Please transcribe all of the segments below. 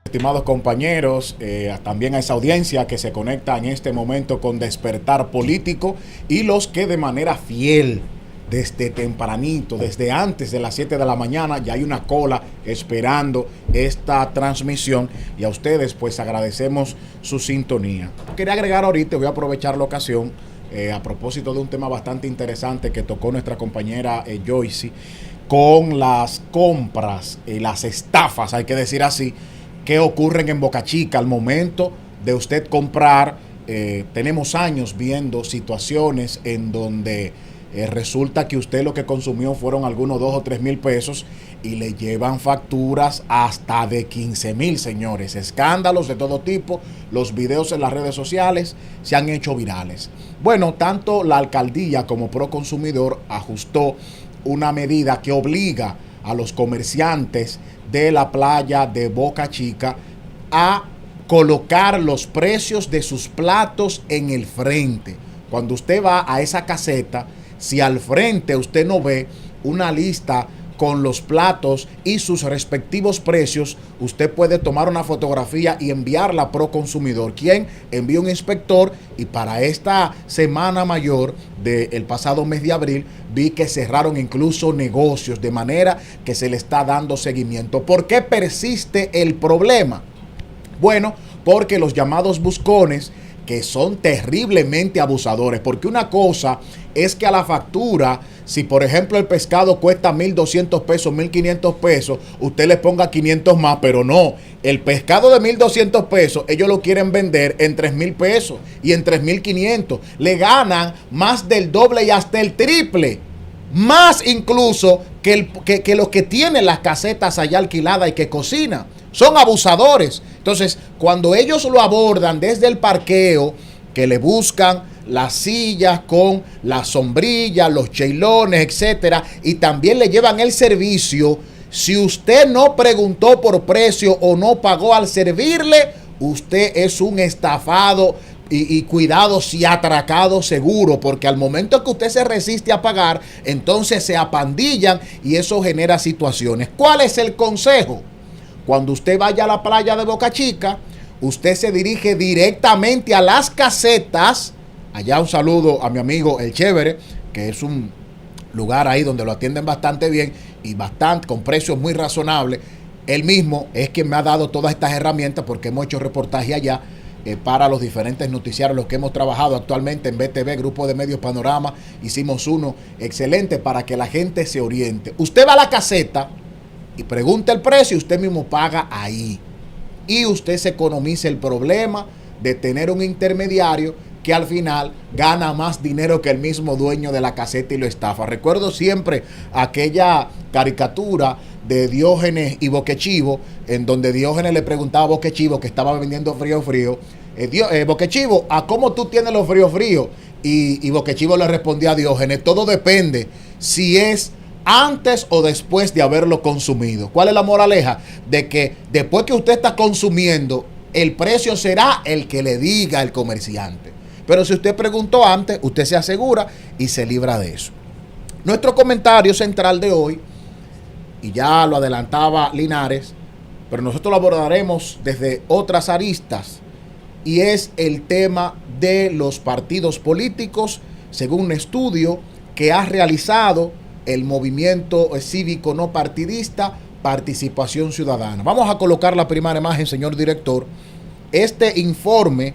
Estimados compañeros, también a esa audiencia que se conecta en este momento con Despertar Político y los que de manera fiel, desde tempranito, desde antes de las 7 de la mañana, ya hay una cola esperando esta transmisión y a ustedes pues agradecemos su sintonía. Quería agregar ahorita, voy a aprovechar la ocasión a propósito de un tema bastante interesante que tocó nuestra compañera Joyce con las compras, las estafas, hay que decir así, que ocurren en Boca Chica al momento de usted comprar. Tenemos años viendo situaciones en donde resulta que usted lo que consumió fueron algunos 2 o 3 mil pesos y le llevan facturas hasta de 15,000, señores. Escándalos de todo tipo, los videos en las redes sociales se han hecho virales. Bueno, tanto la alcaldía como Proconsumidor ajustó una medida que obliga a los comerciantes de la playa de Boca Chica a colocar los precios de sus platos en el frente. Cuando usted va a esa caseta, si al frente usted no ve una lista con los platos y sus respectivos precios, usted puede tomar una fotografía y enviarla a Proconsumidor, quien envía un inspector. Y para esta semana mayor del pasado mes de abril, vi que cerraron incluso negocios, de manera que se le está dando seguimiento. ¿Por qué persiste el problema? Bueno, porque los llamados buscones, que son terriblemente abusadores, porque una cosa es que a la factura, si por ejemplo el pescado cuesta 1,200 pesos, 1,500 pesos, usted le ponga 500 más, pero no, el pescado de 1,200 pesos, ellos lo quieren vender en 3,000 pesos y en 3,500, le ganan más del doble y hasta el triple, más incluso que los que tienen las casetas allá alquiladas y que cocinan. Son abusadores. Entonces, cuando ellos lo abordan desde el parqueo, que le buscan las sillas con las sombrillas, los cheilones, etcétera, y también le llevan el servicio, si usted no preguntó por precio o no pagó al servirle, usted es un estafado y cuidado si atracado seguro, porque al momento que usted se resiste a pagar, entonces se apandillan y eso genera situaciones. ¿Cuál es el consejo? Cuando usted vaya a la playa de Boca Chica, usted se dirige directamente a las casetas. Allá un saludo a mi amigo El Chévere, que es un lugar ahí donde lo atienden bastante bien y bastante con precios muy razonables. Él mismo es quien me ha dado todas estas herramientas porque hemos hecho reportaje allá para los diferentes noticiarios, los que hemos trabajado actualmente en BTV, Grupo de Medios Panorama. Hicimos uno excelente para que la gente se oriente. Usted va a la caseta y pregunta el precio y usted mismo paga ahí. Y usted se economiza el problema de tener un intermediario que al final gana más dinero que el mismo dueño de la caseta y lo estafa. Recuerdo siempre aquella caricatura de Diógenes y Boquechivo, en donde Diógenes le preguntaba a Boquechivo, que estaba vendiendo frío, Boquechivo, ¿a cómo tú tienes los fríos? Y Boquechivo le respondía a Diógenes, todo depende si es antes o después de haberlo consumido. ¿Cuál es la moraleja? De que después que usted está consumiendo, el precio será el que le diga el comerciante. Pero si usted preguntó antes, usted se asegura y se libra de eso. Nuestro comentario central de hoy, y ya lo adelantaba Linares, pero nosotros lo abordaremos desde otras aristas, y es el tema de los partidos políticos, según un estudio que ha realizado el movimiento cívico no partidista Participación Ciudadana. Vamos a colocar la primera imagen, señor director. Este informe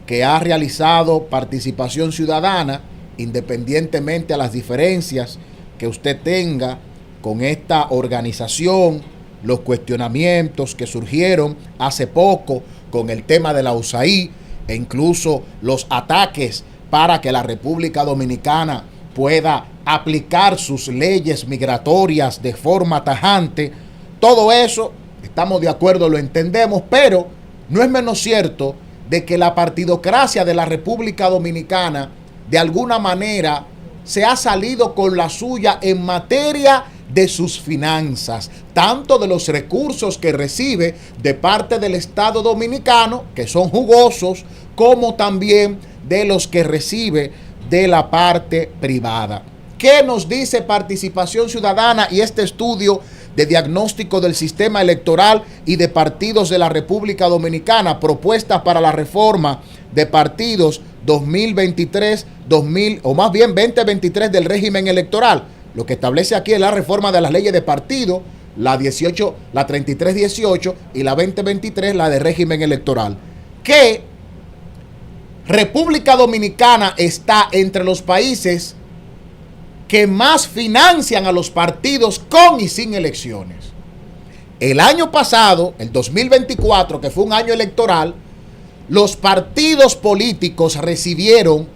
que ha realizado Participación Ciudadana, independientemente a las diferencias que usted tenga con esta organización, los cuestionamientos que surgieron hace poco con el tema de la USAID e incluso los ataques para que la República Dominicana pueda aplicar sus leyes migratorias de forma tajante. Todo eso, estamos de acuerdo, lo entendemos, pero no es menos cierto de que la partidocracia de la República Dominicana de alguna manera se ha salido con la suya en materia de sus finanzas, tanto de los recursos que recibe de parte del Estado Dominicano, que son jugosos, como también de los que recibe de la parte privada. ¿Qué nos dice Participación Ciudadana y este estudio de diagnóstico del sistema electoral y de partidos de la República Dominicana, propuestas para la reforma de partidos 2023, 2023 del régimen electoral. Lo que establece aquí es la reforma de las leyes de partido, la 3318 y la 2023, la de régimen electoral. Que República Dominicana está entre los países que más financian a los partidos con y sin elecciones. El año pasado, el 2024, que fue un año electoral, los partidos políticos recibieron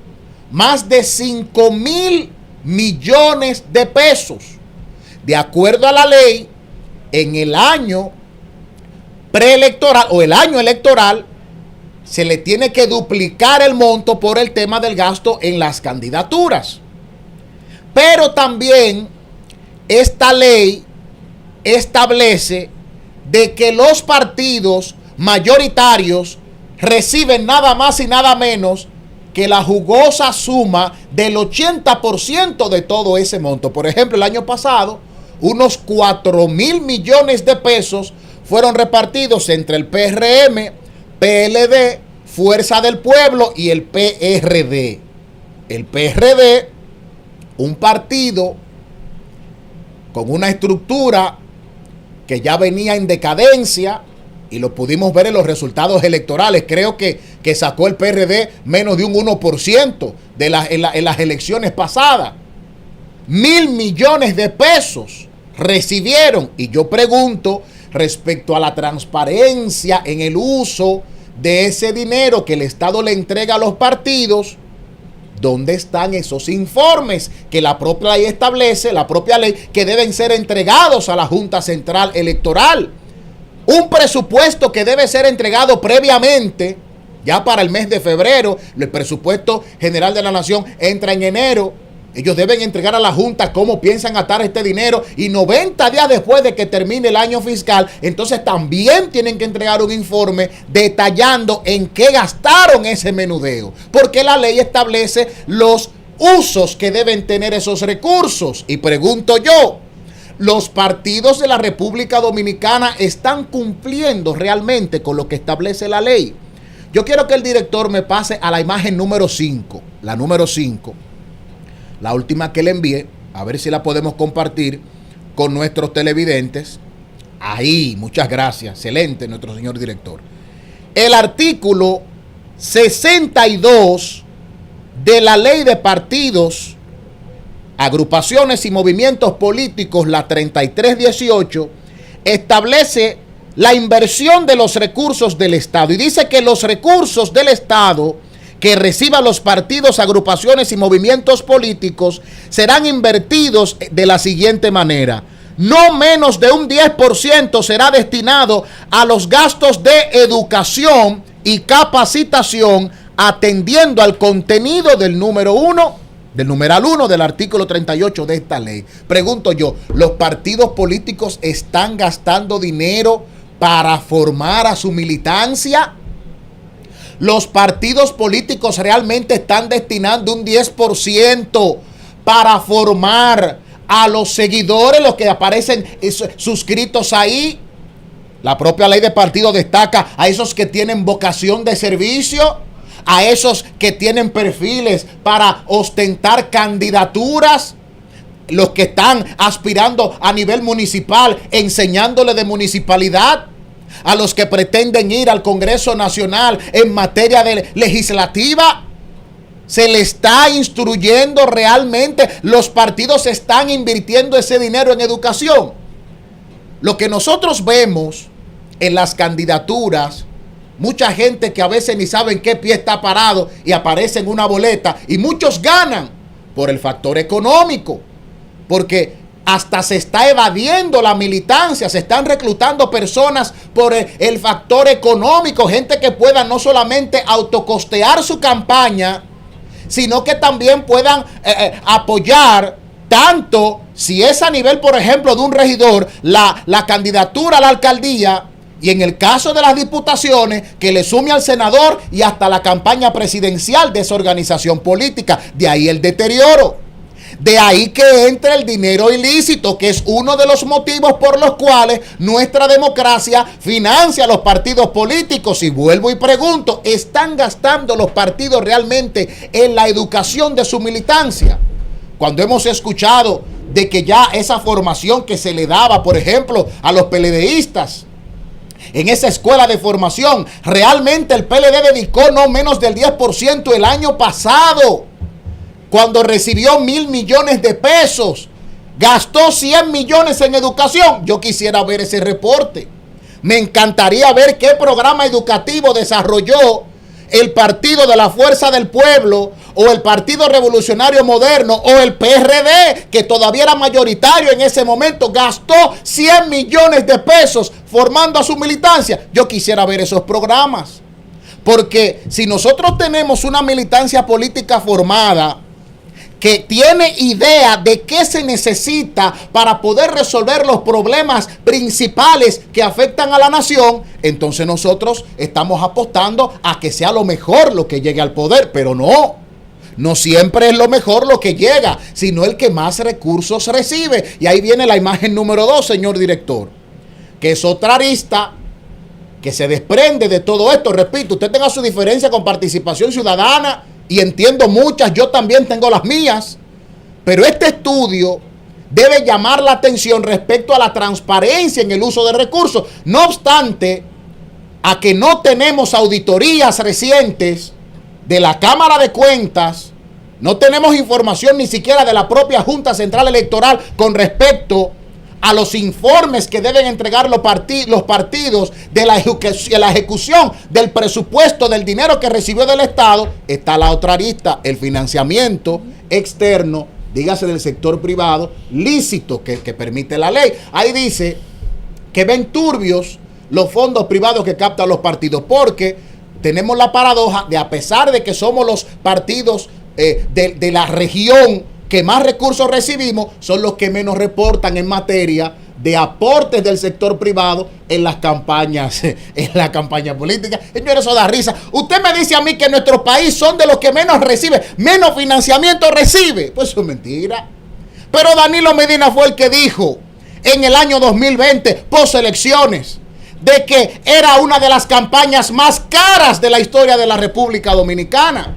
más de 5,000 millones de pesos. De acuerdo a la ley, en el año preelectoral o el año electoral, se le tiene que duplicar el monto por el tema del gasto en las candidaturas. Pero también esta ley establece de que los partidos mayoritarios reciben nada más y nada menos que la jugosa suma del 80% de todo ese monto. Por ejemplo, el año pasado, unos 4,000 millones de pesos fueron repartidos entre el PRM, PLD, Fuerza del Pueblo y el PRD. El PRD, un partido con una estructura que ya venía en decadencia, y lo pudimos ver en los resultados electorales. Creo que sacó el PRD menos de un 1% en las elecciones pasadas. 1,000 millones de pesos recibieron. Y yo pregunto respecto a la transparencia en el uso de ese dinero que el Estado le entrega a los partidos. ¿Dónde están esos informes que la propia ley establece, la propia ley, que deben ser entregados a la Junta Central Electoral? Un presupuesto que debe ser entregado previamente, ya para el mes de febrero. El presupuesto general de la Nación entra en enero. Ellos deben entregar a la Junta cómo piensan gastar este dinero, y 90 días después de que termine el año fiscal, entonces también tienen que entregar un informe detallando en qué gastaron ese menudeo, porque la ley establece los usos que deben tener esos recursos. Y pregunto yo, ¿los partidos de la República Dominicana están cumpliendo realmente con lo que establece la ley? Yo quiero que el director me pase a la imagen número 5, la número 5. La última que le envié, a ver si la podemos compartir con nuestros televidentes. Ahí, muchas gracias, excelente nuestro señor director. El artículo 62 de la Ley de Partidos, Agrupaciones y Movimientos Políticos, la 3318, establece la inversión de los recursos del Estado, y dice que los recursos del Estado que reciban los partidos, agrupaciones y movimientos políticos serán invertidos de la siguiente manera: no menos de un 10% será destinado a los gastos de educación y capacitación, atendiendo al contenido del numeral 1 del artículo 38 de esta ley. Pregunto yo, ¿los partidos políticos están gastando dinero para formar a su militancia? ¿Los partidos políticos realmente están destinando un 10% para formar a los seguidores, los que aparecen suscritos ahí? La propia ley de partido destaca a esos que tienen vocación de servicio, a esos que tienen perfiles para ostentar candidaturas, los que están aspirando a nivel municipal, enseñándole de municipalidad, a los que pretenden ir al Congreso Nacional en materia legislativa. ¿Se le está instruyendo realmente? ¿Los partidos están invirtiendo ese dinero en educación? Lo que nosotros vemos en las candidaturas, mucha gente que a veces ni sabe en qué pie está parado y aparece en una boleta, y muchos ganan por el factor económico, porque hasta se está evadiendo la militancia, se están reclutando personas por el factor económico, gente que pueda no solamente autocostear su campaña, sino que también puedan apoyar, tanto si es a nivel, por ejemplo, de un regidor, la candidatura a la alcaldía, y en el caso de las diputaciones, que le sume al senador y hasta la campaña presidencial de esa organización política. De ahí el deterioro. De ahí que entre el dinero ilícito, que es uno de los motivos por los cuales nuestra democracia financia a los partidos políticos. Y vuelvo y pregunto, ¿están gastando los partidos realmente en la educación de su militancia? Cuando hemos escuchado de que ya esa formación que se le daba, por ejemplo, a los PLDistas, en esa escuela de formación, realmente el PLD dedicó no menos del 10% el año pasado, cuando recibió 1.000 millones de pesos, gastó 100 millones en educación. Yo quisiera ver ese reporte. Me encantaría ver qué programa educativo desarrolló el Partido de la Fuerza del Pueblo o el Partido Revolucionario Moderno o el PRD, que todavía era mayoritario en ese momento, gastó 100 millones de pesos formando a su militancia. Yo quisiera ver esos programas, porque si nosotros tenemos una militancia política formada, que tiene idea de qué se necesita para poder resolver los problemas principales que afectan a la nación, entonces nosotros estamos apostando a que sea lo mejor lo que llegue al poder, pero no siempre es lo mejor lo que llega, sino el que más recursos recibe. Y ahí viene la imagen número 2, señor director, que es otra arista que se desprende de todo esto. Repito, usted tenga su diferencia con Participación Ciudadana, y entiendo muchas, yo también tengo las mías, pero este estudio debe llamar la atención respecto a la transparencia en el uso de recursos. No obstante, a que no tenemos auditorías recientes de la Cámara de Cuentas, no tenemos información ni siquiera de la propia Junta Central Electoral con respecto a los informes que deben entregar los partidos de la ejecución del presupuesto, del dinero que recibió del Estado. Está la otra arista, el financiamiento externo, dígase del sector privado, lícito que permite la ley. Ahí dice que ven turbios los fondos privados que captan los partidos, porque tenemos la paradoja de, a pesar de que somos los partidos de la región que más recursos recibimos, son los que menos reportan en materia de aportes del sector privado en las campañas, política. Señores, eso da risa. Usted me dice a mí que nuestro país son de los que menos recibe, menos financiamiento recibe. Pues eso es mentira. Pero Danilo Medina fue el que dijo en el año 2020, post elecciones, de que era una de las campañas más caras de la historia de la República Dominicana.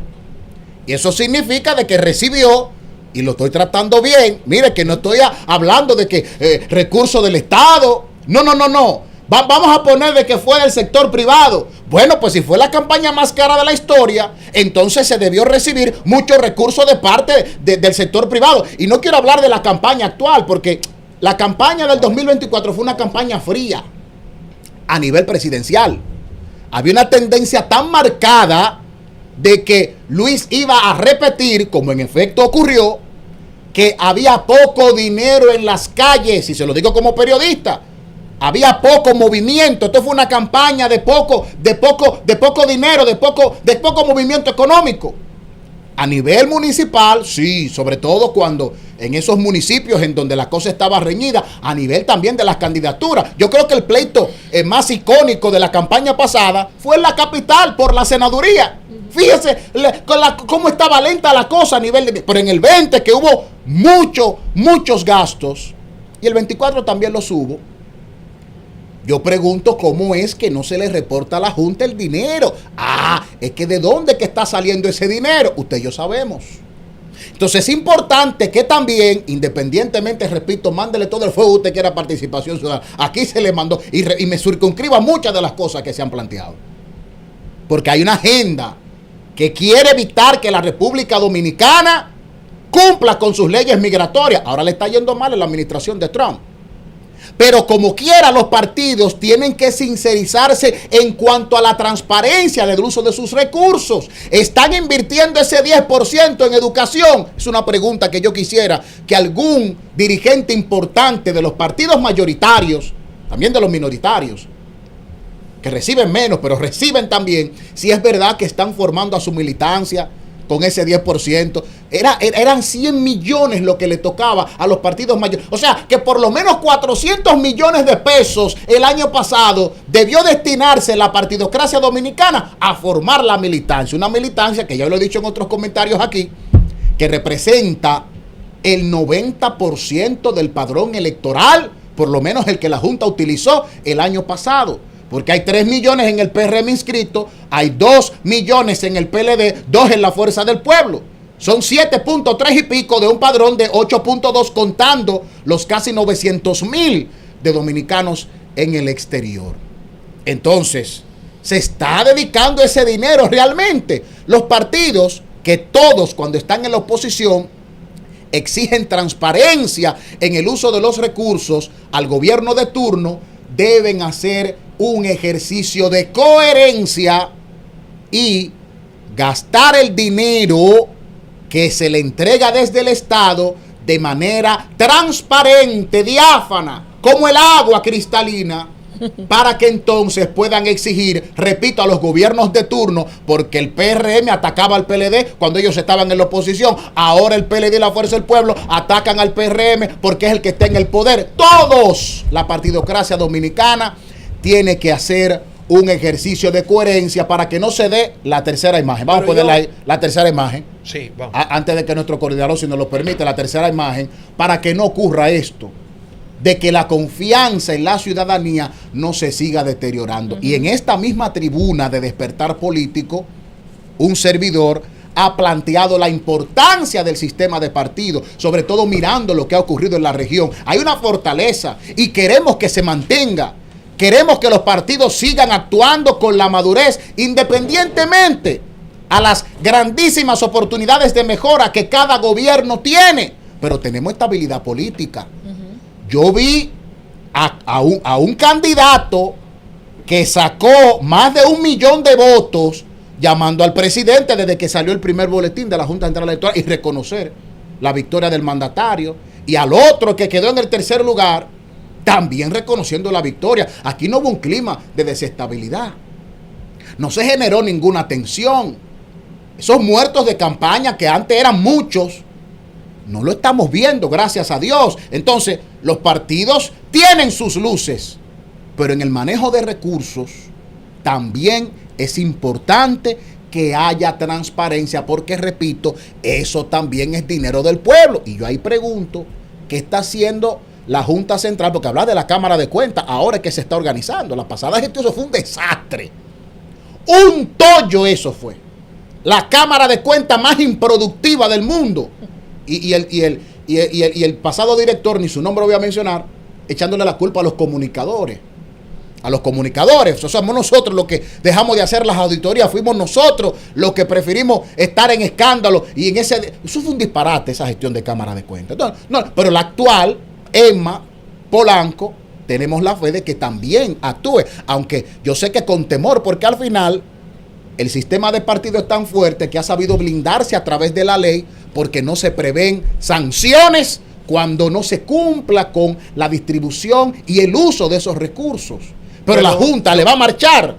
Y eso significa de que recibió, y lo estoy tratando bien, mire que no estoy hablando de que recursos del Estado, no. Vamos a poner de que fue del sector privado. Bueno, pues si fue la campaña más cara de la historia, entonces se debió recibir muchos recursos de parte del sector privado. Y no quiero hablar de la campaña actual, porque la campaña del 2024 fue una campaña fría a nivel presidencial. Había una tendencia tan marcada de que Luis iba a repetir, como en efecto ocurrió, que había poco dinero en las calles, y se lo digo como periodista, había poco movimiento. Esto fue una campaña de poco dinero, de poco movimiento económico. A nivel municipal, sí, sobre todo cuando en esos municipios en donde la cosa estaba reñida, a nivel también de las candidaturas. Yo creo que el pleito más icónico de la campaña pasada fue en la capital por la senaduría. Fíjese cómo estaba lenta la cosa a nivel de... Pero en el 20, que hubo muchos gastos, y el 24 también los hubo, yo pregunto cómo es que no se le reporta a la Junta el dinero. Es que ¿de dónde que está saliendo ese dinero? Usted y yo sabemos. Entonces es importante que también, independientemente, repito, mándele todo el fuego que usted quiera Participación Ciudadana. Aquí se le mandó, y me circunscriba muchas de las cosas que se han planteado. Porque hay una agenda que quiere evitar que la República Dominicana cumpla con sus leyes migratorias. Ahora le está yendo mal en la administración de Trump. Pero como quiera, los partidos tienen que sincerizarse en cuanto a la transparencia del uso de sus recursos. ¿Están invirtiendo ese 10% en educación? Es una pregunta que yo quisiera que algún dirigente importante de los partidos mayoritarios, también de los minoritarios, que reciben menos, pero reciben también, si es verdad que están formando a su militancia con ese 10%. Eran 100 millones lo que le tocaba a los partidos mayores. O sea, que por lo menos 400 millones de pesos el año pasado debió destinarse la partidocracia dominicana a formar la militancia. Una militancia que ya lo he dicho en otros comentarios aquí, que representa el 90% del padrón electoral, por lo menos el que la Junta utilizó el año pasado. Porque hay 3 millones en el PRM inscrito, hay 2 millones en el PLD, 2 en la Fuerza del Pueblo. Son 7.3 y pico de un padrón de 8.2 contando los casi 900,000 de dominicanos en el exterior. Entonces, ¿se está dedicando ese dinero realmente? Los partidos, que todos cuando están en la oposición exigen transparencia en el uso de los recursos al gobierno de turno, deben hacer un ejercicio de coherencia y gastar el dinero que se le entrega desde el Estado de manera transparente, diáfana, como el agua cristalina, para que entonces puedan exigir, repito, a los gobiernos de turno, porque el PRM atacaba al PLD cuando ellos estaban en la oposición, ahora el PLD y la Fuerza del Pueblo atacan al PRM porque es el que está en el poder. Todos, la partidocracia dominicana tiene que hacer un ejercicio de coherencia para que no se dé la tercera imagen. Vamos a poner la tercera imagen. Sí, vamos. Antes de que nuestro coordinador, si nos lo permite, la tercera imagen, para que no ocurra esto, de que la confianza en la ciudadanía no se siga deteriorando. Y en esta misma tribuna de Despertar Político, un servidor ha planteado la importancia del sistema de partidos, sobre todo mirando lo que ha ocurrido en la región. Hay una fortaleza y queremos que se mantenga. Queremos que los partidos sigan actuando con la madurez, independientemente a las grandísimas oportunidades de mejora que cada gobierno tiene. Pero tenemos estabilidad política. Yo vi a un candidato que sacó más de 1 millón de votos llamando al presidente desde que salió el primer boletín de la Junta Central Electoral y reconocer la victoria del mandatario, y al otro que quedó en el tercer lugar también reconociendo la victoria. Aquí no hubo un clima de desestabilidad, no se generó ninguna tensión. Esos muertos de campaña que antes eran muchos, no lo estamos viendo, gracias a Dios. Entonces, los partidos tienen sus luces, pero en el manejo de recursos también es importante que haya transparencia, porque, repito, eso también es dinero del pueblo. Y yo ahí pregunto, ¿qué está haciendo la Junta Central? Porque habla de la Cámara de Cuentas, ahora es que se está organizando. La pasada gestión, eso fue un desastre. Un tollo eso fue. La Cámara de Cuentas más improductiva del mundo. Y el pasado director, ni su nombre voy a mencionar, echándole la culpa a los comunicadores. A los comunicadores. O sea, somos nosotros los que dejamos de hacer las auditorías. Fuimos nosotros los que preferimos estar en escándalo. Y en eso fue un disparate, esa gestión de Cámara de Cuentas. Entonces, no, pero la actual, Emma Polanco, tenemos la fe de que también actúe. Aunque yo sé que con temor, porque al final el sistema de partido es tan fuerte que ha sabido blindarse a través de la ley, porque no se prevén sanciones cuando no se cumpla con la distribución y el uso de esos recursos. Pero la Junta le va a marchar.